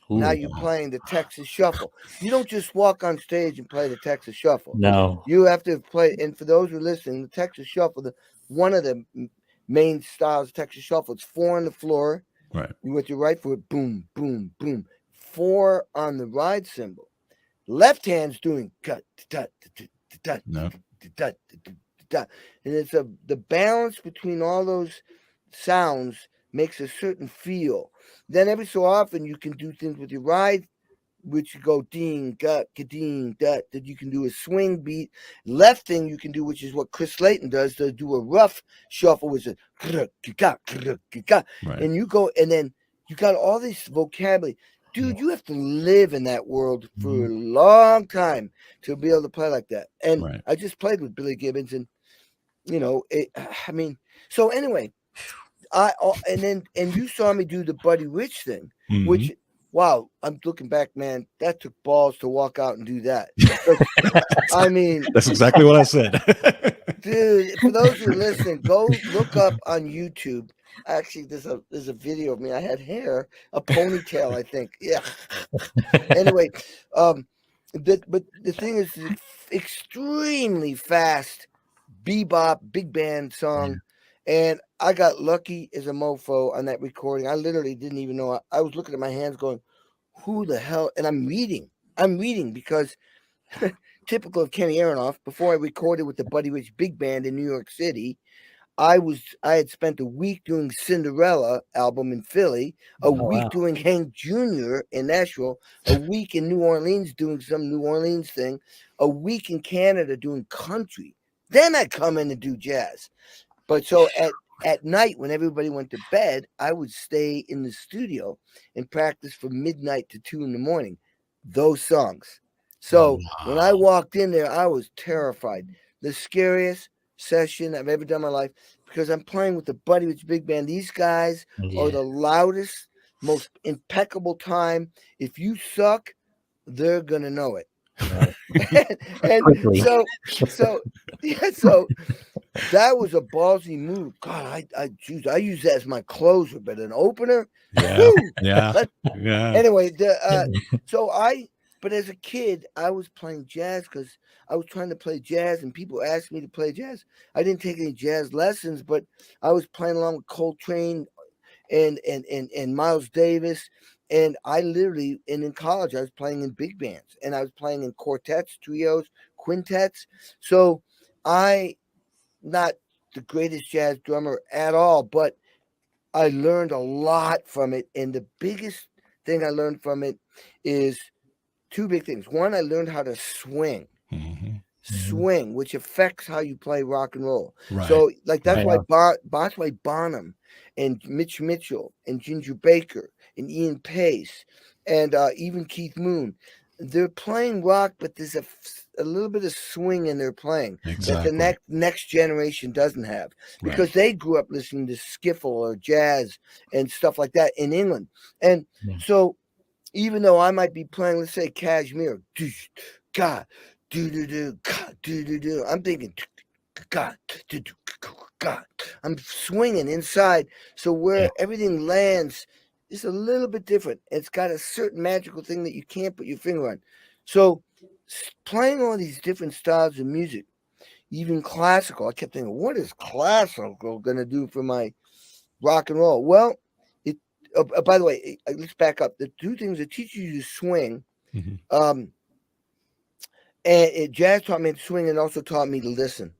Ooh. Now you're playing the Texas Shuffle. You don't just walk on stage and play the Texas Shuffle. No. You have to play. And for those who are listening, the Texas Shuffle, one of the main styles of Texas Shuffle, it's 4 on the floor. Right. With your right foot, boom, boom, boom. 4 on the ride cymbal. Left hand's doing cut, and it's the balance between all those sounds makes a certain feel. Then every so often you can do things with your ride, which you go ding, gut, ding, that you can do a swing beat. Left thing you can do, which is what Chris Slayton does, to do a rough shuffle, which is and you go, and then you got all this vocabulary. Dude, you have to live in that world for a long time to be able to play like that. And I just played with Billy Gibbons, and so anyway, and you saw me do the Buddy Rich thing, which, wow, I'm looking back, man, that took balls to walk out and do that. I mean, that's exactly what I said. Dude, for those who listen, go look up on YouTube. Actually, there's a video of me. I had hair, a ponytail, I think. Yeah. Anyway, but the thing is, extremely fast bebop big band song, and I got lucky as a mofo on that recording. I literally didn't even know. I was looking at my hands, going, "Who the hell?" And I'm reading because. Typical of Kenny Aronoff, before I recorded with the Buddy Rich Big Band in New York City, I had spent a week doing Cinderella album in Philly, a week doing Hank Jr. in Nashville, a week in New Orleans doing some New Orleans thing, a week in Canada doing country. Then I come in and do jazz. But so at night when everybody went to bed, I would stay in the studio and practice from midnight to 2 a.m. those songs. So when I walked in there, I was terrified. The scariest session I've ever done in my life, because I'm playing with the Buddy Rich Big Band. These guys are the loudest, most impeccable time. If you suck, they're gonna know it. Right. and so that was a ballsy move. God, I use that as my closer, but an opener. Yeah. Anyway, but as a kid, I was playing jazz because I was trying to play jazz, and people asked me to play jazz. I didn't take any jazz lessons, but I was playing along with Coltrane and Miles Davis. And I literally, and in college, I was playing in big bands, and I was playing in quartets, trios, quintets. So not the greatest jazz drummer at all, but I learned a lot from it. And the biggest thing I learned from it is two big things. One, I learned how to swing. Swing, which affects how you play rock and roll. Right. So, like, that's why Bosley Bonham and Mitch Mitchell and Ginger Baker and Ian Pace and even Keith Moon, they're playing rock, but there's a little bit of swing in their playing that the next generation doesn't have, because they grew up listening to skiffle or jazz and stuff like that in England. And so even though I might be playing, let's say, Kashmir, God, do, I'm thinking, God, God, I'm swinging inside. So where everything lands is a little bit different. It's got a certain magical thing that you can't put your finger on. So playing all these different styles of music, even classical, I kept thinking, what is classical going to do for my rock and roll? Well, by the way, let's back up. The two things that teach you to swing, and jazz taught me to swing and also taught me to listen.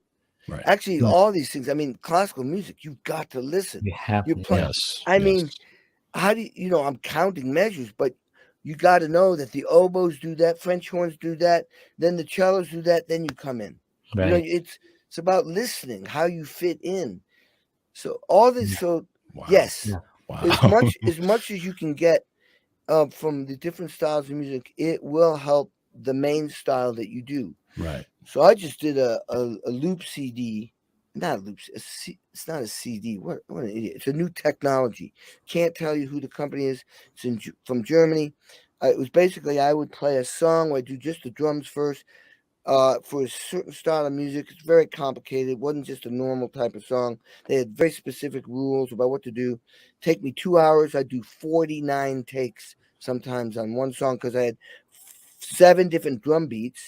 Right. Actually, all these things. I mean, classical music, you've got to listen. You have to. Yes. I mean, how do you, I'm counting measures, but you got to know that the oboes do that, French horns do that, then the cellos do that, then you come in. Right. It's about listening, how you fit in. So all this. So yes, as much as you can get from the different styles of music, it will help the main style that you do. Right. So I just did a loop CD, not loops. It's not a CD. What an idiot! It's a new technology. Can't tell you who the company is. It's from Germany. It was basically, I would play a song where I do just the drums first for a certain style of music. It's very complicated. It wasn't just a normal type of song. They had very specific rules about what to do. Take me 2 hours. I do 49 takes sometimes on one song, because I had 7 different drum beats.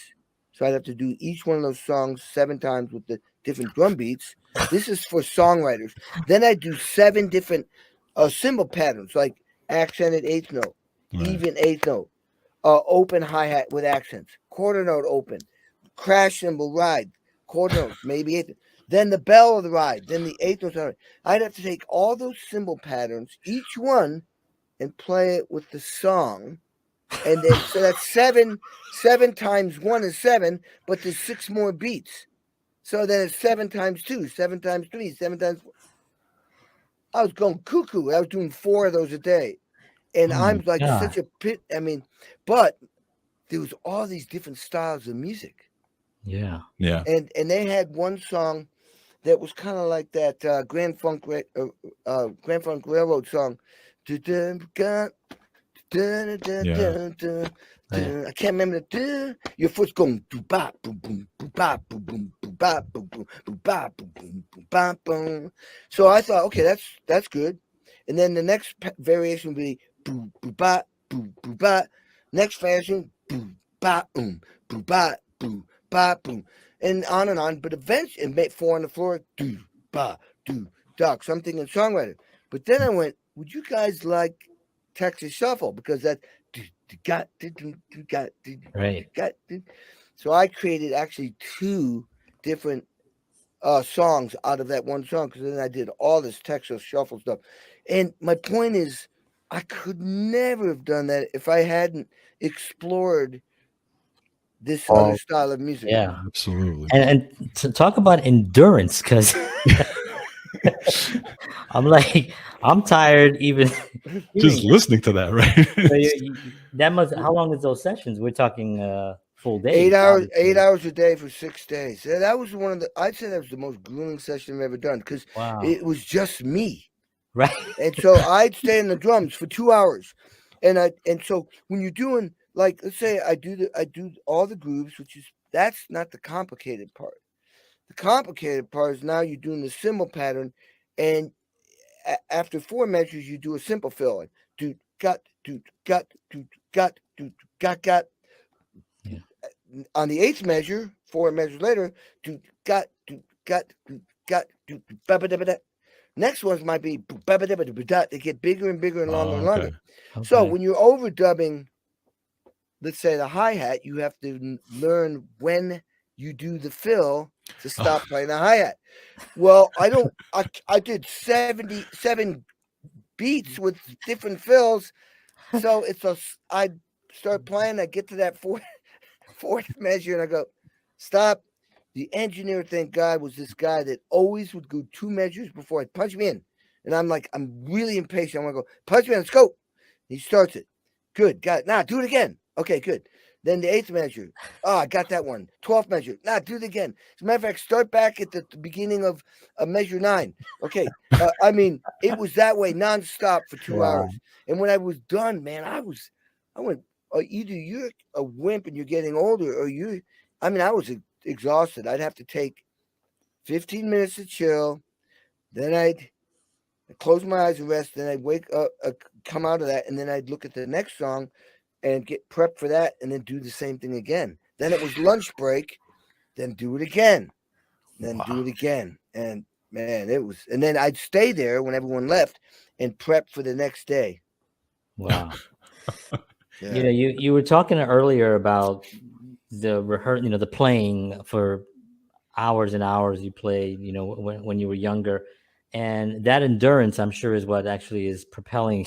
So I'd have to do each one of those songs 7 times with the different drum beats. This is for songwriters. Then I do 7 different cymbal patterns, like accented 8th note, even 8th note, open hi-hat with accents, quarter note open, crash cymbal ride, quarter note, maybe 8th. Then the bell of the ride, then the 8th note. I'd have to take all those cymbal patterns, each one, and play it with the song. And then, so that's 7 times 1 is 7, but there's 6 more beats. So then it's 7 times 2, 7 times 3, 7 times 4. I was going cuckoo. I was doing 4 of those a day. And I'm like such a pit. I mean, but there was all these different styles of music. Yeah. Yeah. And they had one song that was kind of like that Grand Funk Railroad song. I can't remember the your foot's going boom bop boom boom boom bop boom boom boom bop boom boom boom bop boom boom boom bop boom. So I thought, okay, that's good. And then the next variation would be boom boom bop boom boom bop. Next variation boom bop boom boom bop boom bop boom, and on. But eventually, and make 4 on the floor, do ba do doc. So I'm thinking songwriter. But then I went, would you guys like Texas Shuffle? Because that right. So I created actually 2 different songs out of that one song, because then I did all this Texas shuffle stuff. And my point is, I could never have done that if I hadn't explored this other style of music. Yeah, Absolutely. and to talk about endurance, because I'm tired even Just hearing listening to that, right? that must. How long is those sessions? We're talking full days. 8 hours, obviously. 8 hours a day for 6 days. That was one of the. I'd say that was the most grueling session I've ever done, because Wow. it was just me. Right. And so I'd stay in the drums for 2 hours, and so when you're doing, like, let's say I do all the grooves, that's not the complicated part. The complicated part is now you're doing the cymbal pattern, and after 4 measures you do a simple fill. Do got, do got, do got, do got. Yeah. On the 8th measure, 4 measures later, do got, do got, do got, do ba ba da ba da. Next ones might be they get bigger and bigger and longer and longer. Okay. So when you're overdubbing, let's say the hi-hat, you have to learn when you do the fill to stop playing the hi-hat. Well, I did 77 beats with different fills. So I start playing, I get to that fourth measure, and I go, stop. The engineer, thank God, was this guy that always would go 2 measures before I'd punch me in. And I'm like, I'm really impatient. I want to go, punch me in, let's go. He starts it. Good, got it. Now do it again. Okay, good. Then the 8th measure. Oh, I got that one. 12th measure. Now do it again. As a matter of fact, start back at the beginning of measure 9. Okay. I mean, it was that way nonstop for 2 hours. And when I was done, man, I went, either you're a wimp and you're getting older, or I was exhausted. I'd have to take 15 minutes to chill. Then I'd close my eyes and rest. Then I'd wake up, come out of that, and then I'd look at the next song and get prepped for that, and then do the same thing again. Then it was lunch break, then do it again, then do it again. And man, and then I'd stay there when everyone left and prep for the next day. Wow. Yeah. You were talking earlier about the the playing for hours and hours you played, when you were younger, and that endurance, I'm sure, is what actually is propelling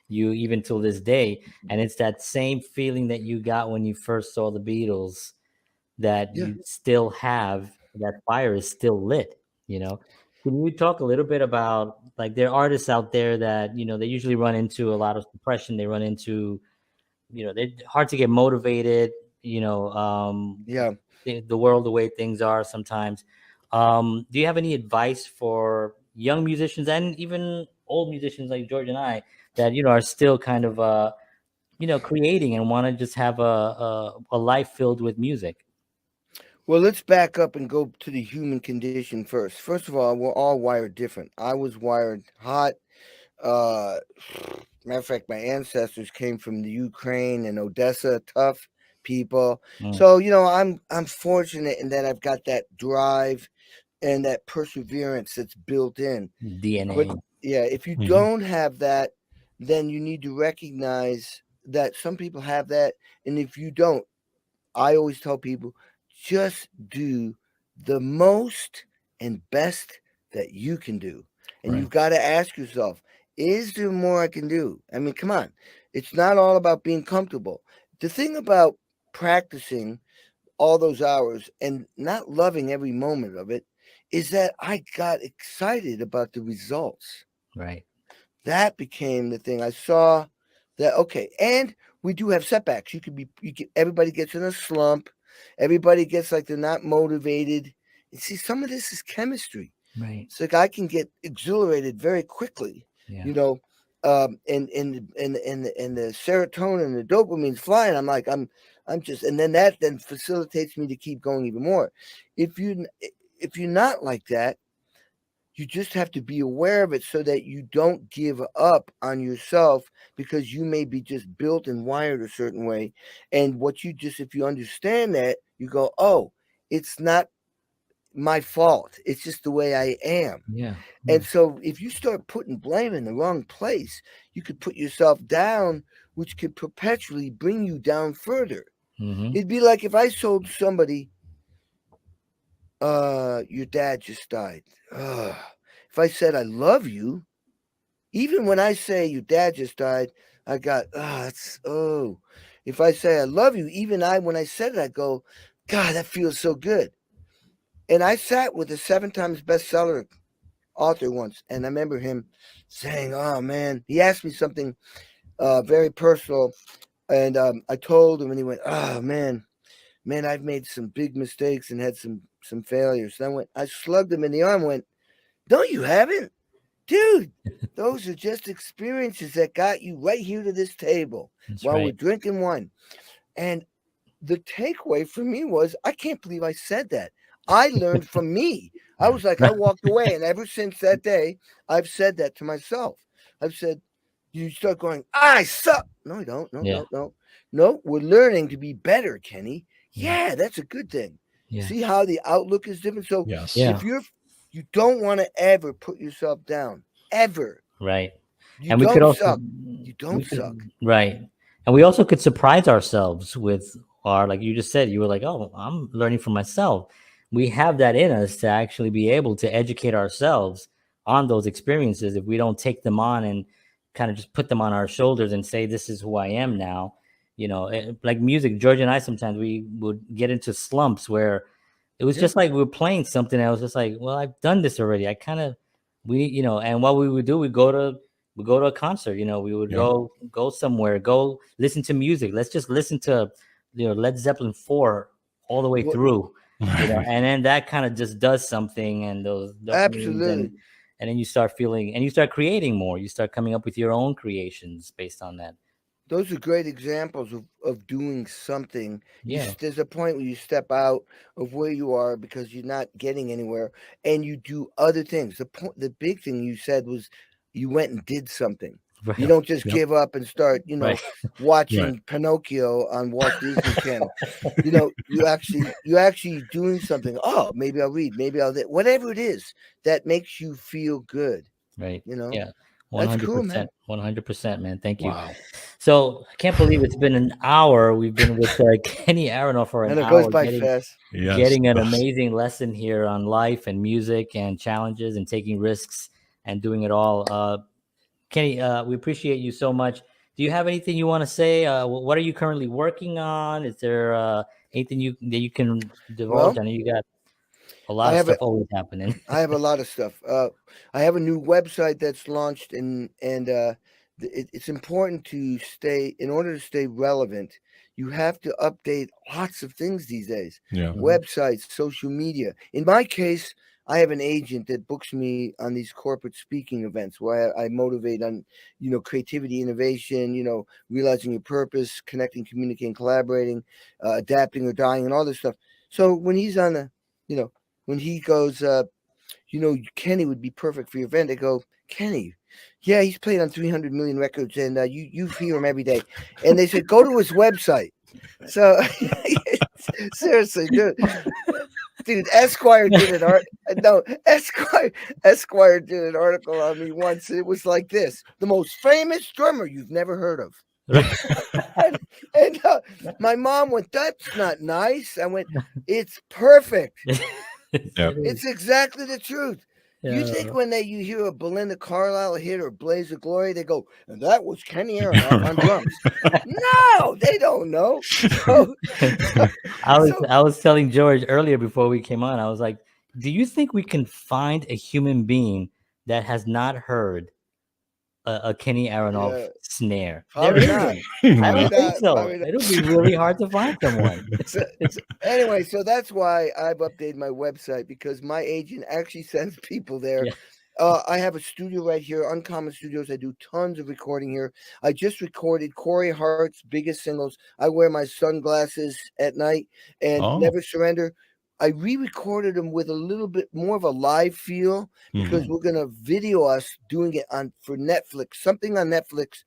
you even till this day. And it's that same feeling that you got when you first saw the Beatles that you still have. That fire is still lit. Can you talk a little bit about, like, there are artists out there that they usually run into a lot of depression, they run into they're hard to get motivated, the world, the way things are sometimes. Do you have any advice for young musicians and even old musicians like George and I that are still kind of creating and want to just have a life filled with music? Well, let's back up and go to the human condition first. First of all, we're all wired different. I was wired hot. Matter of fact, my ancestors came from the Ukraine and Odessa, tough people. So, I'm fortunate in that I've got that drive and that perseverance that's built in. DNA. But yeah, if you don't have that, then you need to recognize that some people have that. And if you don't, I always tell people, just do the most and best that you can do. And you've got to ask yourself, is there more I can do? I mean, come on. It's not all about being comfortable. The thing about practicing all those hours and not loving every moment of it is that I got excited about the results. Right. That became the thing. I saw that, okay, and we do have setbacks. Everybody gets in a slump. Everybody gets like they're not motivated. And see, some of this is chemistry. Right. It's like I can get exhilarated very quickly. Yeah. And the serotonin and the dopamine's flying. I'm like, I'm just, and then that then facilitates me to keep going even more. If you're not like that, you just have to be aware of it so that you don't give up on yourself, because you may be just built and wired a certain way. And if you understand that, you go, oh, it's not my fault. It's just the way I am. Yeah. And so if you start putting blame in the wrong place, you could put yourself down, which could perpetually bring you down further. It'd be like if I sold somebody your dad just died. If I said I love you, even when I say your dad just died, I got, if I say I love you, even when I said it, I go, God, that feels so good. And I sat with a 7 times bestseller author once, and I remember him saying, oh man, he asked me something very personal, and I told him, and he went, oh man, I've made some big mistakes and had some failures. And I slugged him in the arm, went, no, you haven't, dude. Those are just experiences that got you right here to this table. That's while right. we're drinking wine. And the takeaway for me was, I can't believe I said that. I learned from me. I was like, I walked away. And ever since that day, I've said that to myself. I've said, you start going, I suck. No, you don't. No, we're learning to be better, Kenny. Yeah, that's a good thing. Yeah. See how the outlook is different? So Yes. if you don't want to ever put yourself down, ever. Right. You And we don't could also suck. You don't suck. Right. And we also could surprise ourselves with our, like you just said, you were like, oh, I'm learning from myself. We have that in us to actually be able to educate ourselves on those experiences if we don't take them on and kind of just put them on our shoulders and say, this is who I am now. You know, like music, George and I, sometimes we would get into slumps where it was just like we were playing something. I was just like, well, I've done this already. And what we would do, we go to a concert, we would go somewhere, go listen to music. Let's just listen to, Led Zeppelin 4 all the way through, and then that kind of just does something, and those absolutely. And then you start feeling, and you start creating more. You start coming up with your own creations based on that. Those are great examples of doing something. Yeah. There's a point where you step out of where you are because you're not getting anywhere, and you do other things. The big thing you said was you went and did something. Right. You don't just give up and start, watching Pinocchio on Walt Disney Channel. You actually doing something. Oh, maybe I'll read. Maybe whatever it is that makes you feel good. Right. Yeah. 100%. 100%, man. Thank you. Wow. So I can't believe it's been an hour. We've been with Kenny Aronoff for an hour. And it goes by fast. Getting an amazing lesson here on life and music and challenges and taking risks and doing it all. Kenny, we appreciate you so much. Do you have anything you want to say? What are you currently working on? Is there anything that you can divulge? Well, I know you got a lot of stuff always happening. I have a lot of stuff. I have a new website that's launched, and it's important to in order to stay relevant, you have to update lots of things these days. Yeah. Websites, social media. In my case, I have an agent that books me on these corporate speaking events where I motivate on, creativity, innovation, realizing your purpose, connecting, communicating, collaborating, adapting or dying, and all this stuff. So when he's on when he goes, Kenny would be perfect for your event. I go, Kenny, yeah, he's played on 300 million records, and you hear him every day. And they said, go to his website. So seriously, dude, Esquire did Esquire did an article on me once. It was like this: the most famous drummer you've never heard of. and my mom went, that's not nice. I went, it's perfect. It's exactly the truth. Yeah. You think when you hear a Belinda Carlisle hit or Blaze of Glory, they go, and that was Kenny Aronoff on drums. No, they don't know. I was telling George earlier before we came on, I was like, do you think we can find a human being that has not heard a Kenny Aronoff snare? Probably not. I don't think so. It'll be really hard to find someone. Anyway, so that's why I've updated my website, because my agent actually sends people there. Yeah. I have a studio right here, Uncommon Studios. I do tons of recording here. I just recorded Corey Hart's biggest singles, I Wear My Sunglasses at Night and Never Surrender. I re-recorded them with a little bit more of a live feel because we're going to video us doing it for Netflix, something on Netflix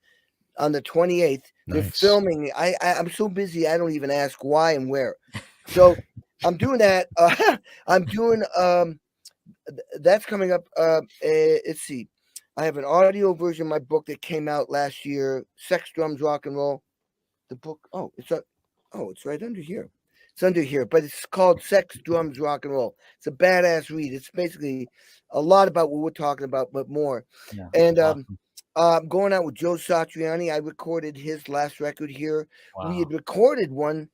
on the 28th. Nice. They're filming. I'm so busy, I don't even ask why and where. So I'm doing that. I'm doing, that's coming up. Let's see. I have an audio version of my book that came out last year, Sex, Drums, Rock and Roll. The book, it's right under here. It's under here, but it's called Sex, Drums, Rock and Roll. It's a badass read. It's basically a lot about what we're talking about, but more. Yeah, and awesome. I'm going out with Joe Satriani. I recorded his last record here. Wow. We had recorded one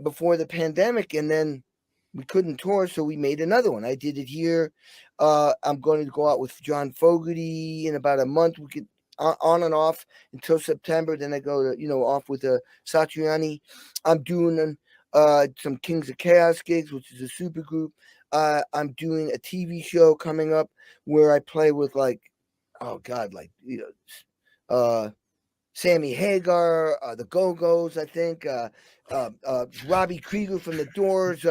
before the pandemic, and then we couldn't tour, so we made another one. I did it here. I'm going to go out with John Fogerty in about a month. We could on and off until September. Then I go to, off with Satriani. I'm doing some Kings of Chaos gigs, which is a super group. I'm doing a TV show coming up where I play with Sammy Hagar, the Go-Go's, I think, Robbie Krieger from the Doors.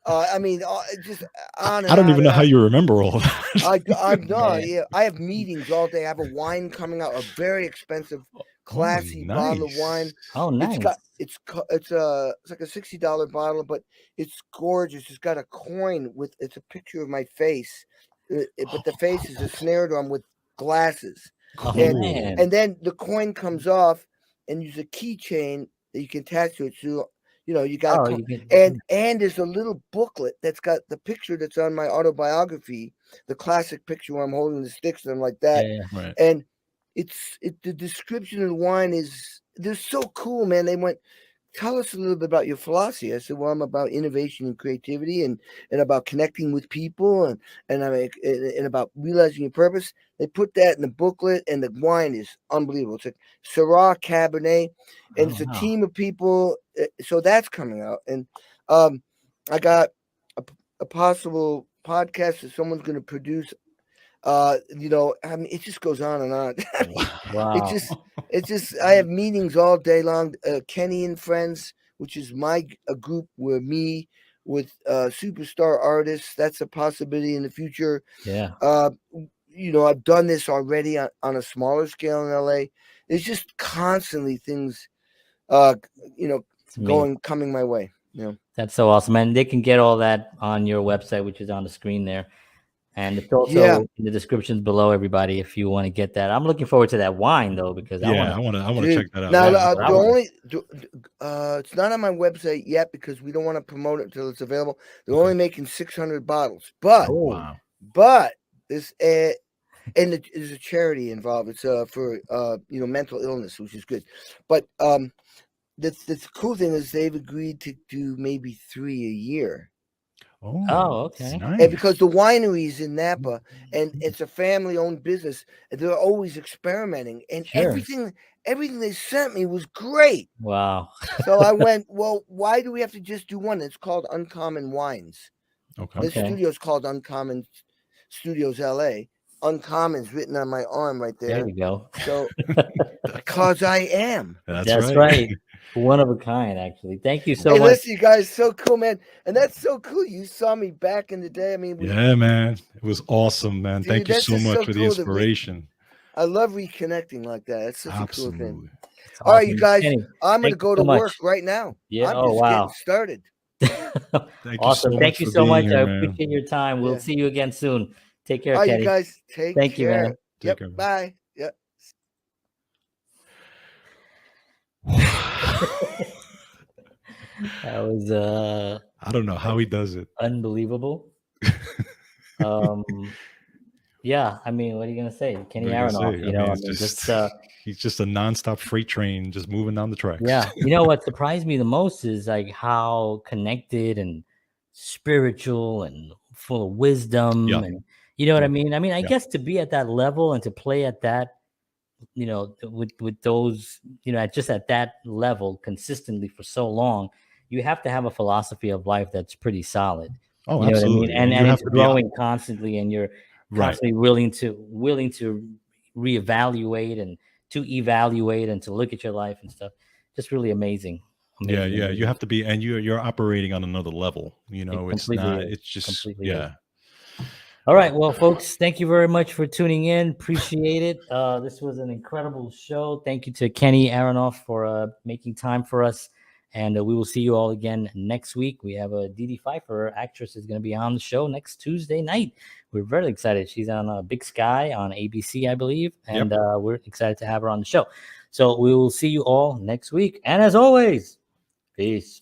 I mean, just on and I don't on even know how you remember all of that. Yeah, I have meetings all day. I have a wine coming out, a very expensive, classy bottle of wine. Oh, nice. It's like a $60 bottle, but it's gorgeous. It's got a coin it's a picture of my face, but the face is a snare drum with glasses. And then the coin comes off, and there's a keychain that you can attach to it. So you got and there's a little booklet that's got the picture that's on my autobiography, the classic picture where I'm holding the sticks and I'm like that. Yeah. Right. And the description of the wine they're so cool, man. They went, tell us a little bit about your philosophy. I said, well, I'm about innovation and creativity and about connecting with people and about realizing your purpose. They put that in the booklet, and the wine is unbelievable. It's a Syrah Cabernet, and it's a team of people. So that's coming out. And I got a possible podcast that someone's going to produce. I mean, it just goes on and on. Wow. It's just, I have meetings all day long. Kenny and Friends, which is a group where me with superstar artists, that's a possibility in the future. Yeah. I've done this already on a smaller scale in LA. There's just constantly things, coming my way. That's so awesome. And they can get all that on your website, which is on the screen there. And it's also in the descriptions below, everybody, if you want to get that. I'm looking forward to that wine, though, because I want to check that out. Now, it's not on my website yet because we don't want to promote it until it's available. They're only making 600 bottles, but this and there's a charity involved. It's for mental illness, which is good. But the cool thing is they've agreed to do maybe 3 a year. Oh, okay. Nice. And because the winery is in Napa and it's a family-owned business, they're always experimenting. And everything they sent me was great. Wow. So I went, well, why do we have to just do one? It's called Uncommon Wines. Okay. The studio's called Uncommon Studios LA. Uncommon's written on my arm right there. There you go. So, because I am. That's right. One of a kind, actually. Thank you so much. Listen, you guys, so cool, man. And that's so cool. You saw me back in the day. I mean, man. It was awesome, man. Dude, thank you so much for the inspiration. I love reconnecting like that. It's such a cool thing. Awesome. All right, you guys, I'm going to go to work right now. Yeah. I'm just getting started. Awesome. Thank you so much. I appreciate your time. We'll see you again soon. Take care, Kenny. You guys, Thank you, man. Take care, man. Bye. Yep. That was I don't know how he does it. Unbelievable. Yeah, I mean, what are you gonna say? Kenny Aronoff, he's just a nonstop freight train just moving down the tracks. Yeah. What surprised me the most is like how connected and spiritual and full of wisdom and you know what I mean? I mean, I guess to be at that level and to play at that, with those, at that level consistently for so long, you have to have a philosophy of life that's pretty solid. Oh, you know absolutely. What I mean? And it's growing constantly, and you're constantly willing to reevaluate and to evaluate and to look at your life and stuff. Just really amazing. Yeah. You have to be, and you're operating on another level. It's not. It's just All right, well, folks, thank you very much for tuning in. Appreciate it. This was an incredible show. Thank you to Kenny Aronoff for making time for us. And we will see you all again next week. We have a Dee Dee Pfeiffer, actress, is going to be on the show next Tuesday night. We're very excited. She's on Big Sky on ABC, I believe. And we're excited to have her on the show. So we will see you all next week. And as always, peace.